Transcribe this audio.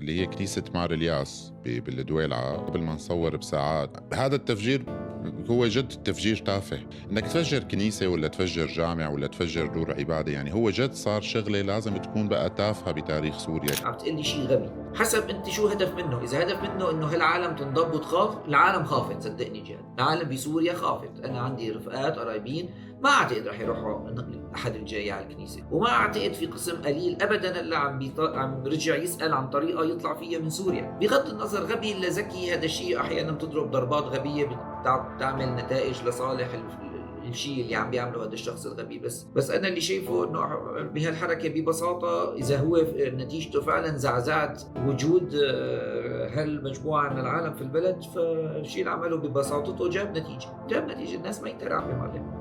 اللي هي كنيسة مار الياس بالدويلعة قبل ما نصور بساعات. هذا التفجير هو جد تفجير تافه، انك تفجر كنيسة ولا تفجر جامع ولا تفجر دور عبادة، يعني هو جد صار شغلة لازم تكون بقى تافهة بتاريخ سوريا. عم تقلي شيء غبي، حسب انت شو هدف منه. اذا هدف منه انه هالعالم تنضب وتخاف، العالم خافت، صدقني جد، العالم بسوريا خافت. انا عندي رفقات قرايبين ما اعتقد رح يروحوا احد الجاي على الكنيسه، وما اعتقد في قسم قليل ابدا اللي عم رجع يسال عن طريقه يطلع فيها من سوريا. بغض النظر غبي ولا ذكي، هذا الشيء احيانا بتضرب ضربات غبيه بتعمل نتائج لصالح الشيء اللي عم بيعمله هذا الشخص الغبي. بس انا اللي شايفه انه بهالحركه ببساطه، اذا هو نتيجته فعلا زعزعت وجود هالمجموعه من العالم في البلد، فالشيء اللي عمله ببساطته جاب نتيجه. الناس ما يترعب يا معلم.